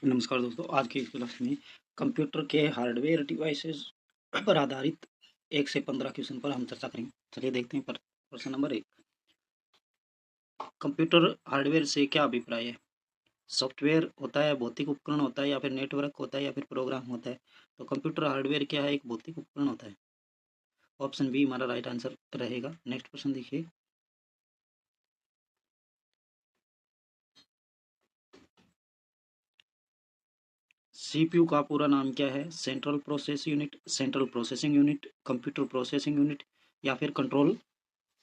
नमस्कार दोस्तों, आज की इस क्लास में कंप्यूटर के हार्डवेयर डिवाइसेस पर आधारित 1 से 15 क्वेश्चन पर हम चर्चा करेंगे। चलिए देखते हैं। प्रश्न नंबर 1, कंप्यूटर हार्डवेयर से क्या अभिप्राय है? सॉफ्टवेयर होता है, भौतिक उपकरण होता है, या फिर नेटवर्क होता है, या फिर प्रोग्राम होता है? तो कंप्यूटर हार्डवेयर क्या है? एक भौतिक उपकरण होता है। ऑप्शन बी हमारा राइट आंसर रहेगा। नेक्स्ट प्रश्न देखिए, सीपीयू का पूरा नाम क्या है? Central process unit, central processing unit, computer processing unit, या फिर कंट्रोल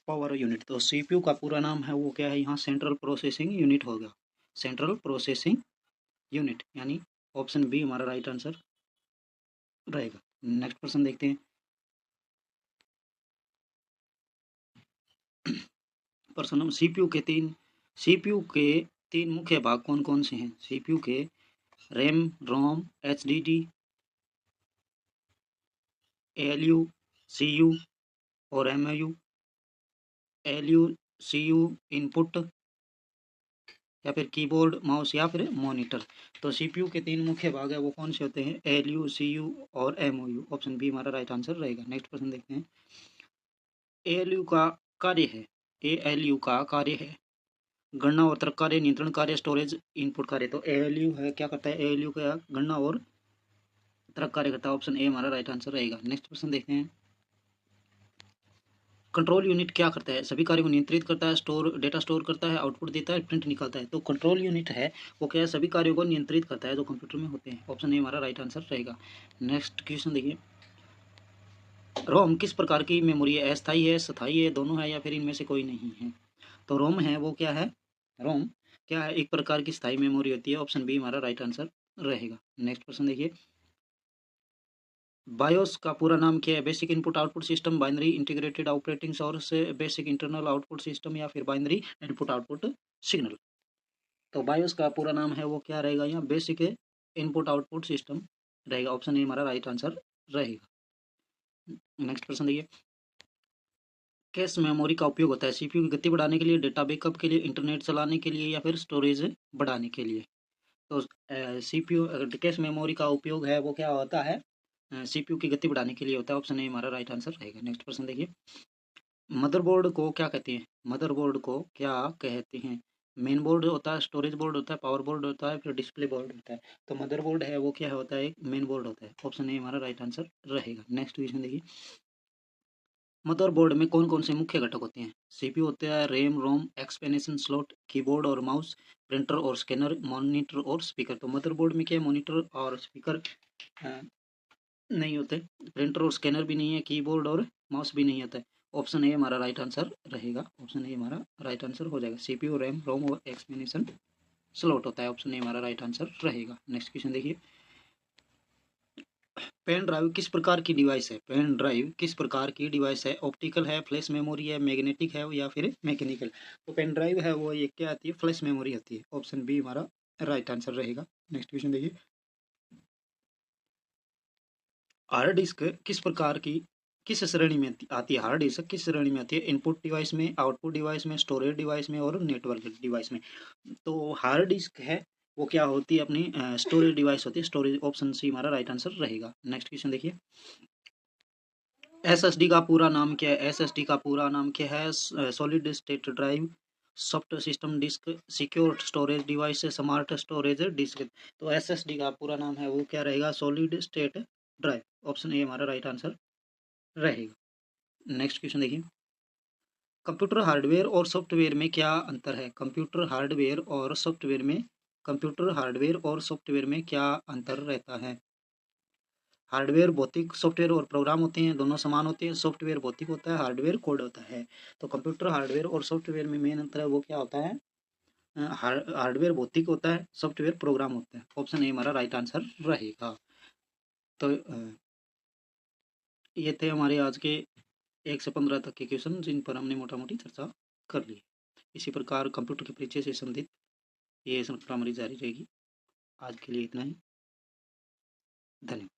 पावर यूनिट। तो सीपीयू का पूरा नाम है वो क्या है? यहाँ सेंट्रल प्रोसेसिंग यूनिट होगा। सेंट्रल प्रोसेसिंग यूनिट यानी ऑप्शन बी हमारा राइट आंसर रहेगा। नेक्स्ट क्वेश्चन देखते हैं। प्रश्न नंबर, सीपीयू के तीन मुख्य भाग कौन कौन से हैं? सीपीयू के रैम, रोम, एचडीडी, एलयू, सीयू और एमयू। एलयू, सीयू इनपुट, या फिर कीबोर्ड, माउस, या फिर मॉनिटर। तो सीपीयू के तीन मुख्य भाग है वो कौन से होते हैं? एलयू, सीयू और एमओयू। ऑप्शन बी हमारा राइट आंसर रहेगा। नेक्स्ट क्वेश्चन देखते हैं। एएलयू का कार्य है, एएलयू का कार्य है गणना और तर्क कार्य, नियंत्रण कार्य, स्टोरेज, इनपुट कार्य। तो एएलयू है क्या करता है? एएलयू का गणना और तर्क कार्य करता है। ऑप्शन ए हमारा राइट आंसर रहेगा। नेक्स्ट क्वेश्चन देखते हैं। कंट्रोल यूनिट क्या करता है? सभी कार्यों को नियंत्रित करता है, डेटा स्टोर करता है, आउटपुट देता है, प्रिंट निकालता है। तो कंट्रोल यूनिट है वो क्या है? सभी कार्यों को नियंत्रित करता है जो कंप्यूटर में होते हैं। ऑप्शन ए हमारा राइट आंसर रहेगा। नेक्स्ट क्वेश्चन देखिए, रोम किस प्रकार की मेमोरी है? अस्थाई है, स्थाई है, दोनों है, या फिर इनमें से कोई नहीं है? तो रोम है वो क्या है? रोम क्या है? एक प्रकार की स्थाई मेमोरी होती है। ऑप्शन बी हमारा राइट आंसर रहेगा। नेक्स्ट क्वेश्चन देखिए, बायोस का पूरा नाम क्या है? Basic input output system, binary integrated operating source, basic internal output system, या फिर बाइनरी इनपुट आउटपुट सिग्नल। तो बायोस का पूरा नाम है वो क्या रहेगा? यहाँ बेसिक इनपुट आउटपुट सिस्टम रहेगा। ऑप्शन ए हमारा राइट आंसर रहेगा। नेक्स्ट प्रश्न देखिए, कैश मेमोरी का उपयोग होता है सीपीयू की गति बढ़ाने के लिए, डेटा बैकअप के लिए, इंटरनेट चलाने के लिए, या फिर स्टोरेज बढ़ाने के लिए? तो सीपीयू कैश मेमोरी का उपयोग है वो क्या होता है? सीपीयू की गति बढ़ाने के लिए होता है। ऑप्शन ए हमारा राइट आंसर रहेगा। नेक्स्ट प्रश्न देखिए, मदरबोर्ड को क्या कहते हैं? मदरबोर्ड को क्या कहते हैं? मेन बोर्ड होता है, स्टोरेज बोर्ड होता है, पावर बोर्ड होता है, फिर डिस्प्ले बोर्ड होता है। तो मदरबोर्ड है वो क्या होता है? एक मेन बोर्ड होता है। ऑप्शन ए हमारा राइट आंसर रहेगा। नेक्स्ट क्वेश्चन देखिए, मदरबोर्ड में कौन कौन से मुख्य घटक होते हैं? सीपीयू होता है, रैम, रोम, एक्सपेंशन स्लॉट, कीबोर्ड और माउस, प्रिंटर और स्कैनर, मॉनिटर और स्पीकर। तो मदरबोर्ड में क्या मॉनिटर और स्पीकर नहीं होते, प्रिंटर और स्कैनर भी नहीं है, कीबोर्ड और माउस भी नहीं होता है। ऑप्शन ए हमारा राइट आंसर रहेगा। ऑप्शन ए हमारा राइट आंसर हो जाएगा। सीपीयू, रैम, रोम और एक्सपेंशन स्लॉट होता है। ऑप्शन ए हमारा राइट आंसर रहेगा। नेक्स्ट क्वेश्चन देखिए, पेन ड्राइव किस प्रकार की डिवाइस है? पेन ड्राइव किस प्रकार की डिवाइस है? ऑप्टिकल है, फ्लैश मेमोरी है, मैग्नेटिक है, या फिर मैकेनिकल? तो पेन ड्राइव है वो ये क्या आती है? फ्लैश मेमोरी आती है। ऑप्शन बी हमारा राइट आंसर रहेगा। नेक्स्ट क्वेश्चन देखिए, हार्ड डिस्क किस प्रकार की, किस श्रेणी में आती है? हार्ड डिस्क किस श्रेणी में आती है? इनपुट डिवाइस में, आउटपुट डिवाइस में, स्टोरेज डिवाइस में, और नेटवर्क डिवाइस में? तो हार्ड डिस्क है वो क्या होती है? अपनी स्टोरेज डिवाइस होती है। स्टोरेज, ऑप्शन सी हमारा राइट आंसर रहेगा। नेक्स्ट क्वेश्चन देखिए, एसएसडी का पूरा नाम क्या है? एसएसडी का पूरा नाम क्या है? Solid state drive, soft system disk, secure storage device, smart storage disk. तो एसएसडी का पूरा नाम है वो क्या रहेगा? Solid state drive. Option A हमारा राइट आंसर रहेगा। नेक्स्ट क्वेश्चन देखिए, कंप्यूटर हार्डवेयर और सॉफ्टवेयर में क्या अंतर है? कंप्यूटर हार्डवेयर और सॉफ्टवेयर में क्या अंतर रहता है? हार्डवेयर भौतिक, सॉफ्टवेयर और प्रोग्राम होते हैं, दोनों समान होते हैं। सॉफ्टवेयर भौतिक होता है, हार्डवेयर कोड होता है। तो कंप्यूटर हार्डवेयर और सॉफ्टवेयर में मेन अंतर है वो क्या होता है? हार्डवेयर भौतिक होता है, सॉफ्टवेयर प्रोग्राम होता है। ऑप्शन ए हमारा राइट आंसर रहेगा। तो ये थे हमारे आज के 1 से 15 तक के क्वेश्चन जिन पर हमने मोटा मोटी चर्चा कर ली। इसी प्रकार कंप्यूटर के परिचय से संबंधित ये श्रृंखला हमारी जारी रहेगी। आज के लिए इतना ही। धन्यवाद।